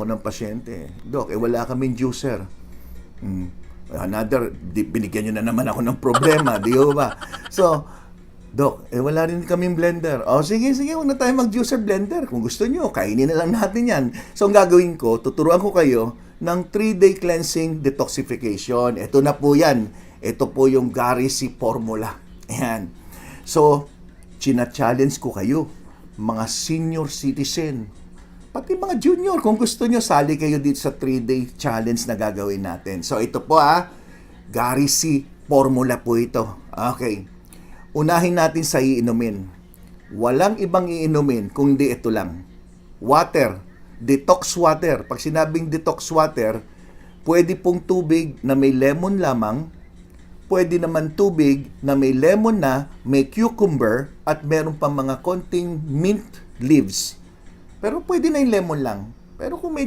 ako ng pasyente. Doc, wala kaming juicer. Binigyan nyo na naman ako ng problema, di ba? So, Doc, wala rin kaming blender. Sige, huwag na tayo mag-juicer blender. Kung gusto nyo, kainin na lang natin yan. So, ang gagawin ko, tuturuan ko kayo ng 3-day cleansing detoxification. Ito na po yan. Ito po yung Gary C formula. Ayan. So, china-challenge ko kayo, mga senior citizen, pati mga junior, kung gusto nyo, sali kayo dito sa 3-day challenge na gagawin natin. So, ito po Gary C formula po ito. Okay. Unahin natin sa iinumin. Walang ibang iinumin kundi ito lang. Water. Detox water. Pag sinabing detox water, pwede pong tubig na may lemon lamang, pwede naman tubig na may lemon na, may cucumber, at meron pang mga konting mint leaves. Pero pwede na yung lemon lang. Pero kung may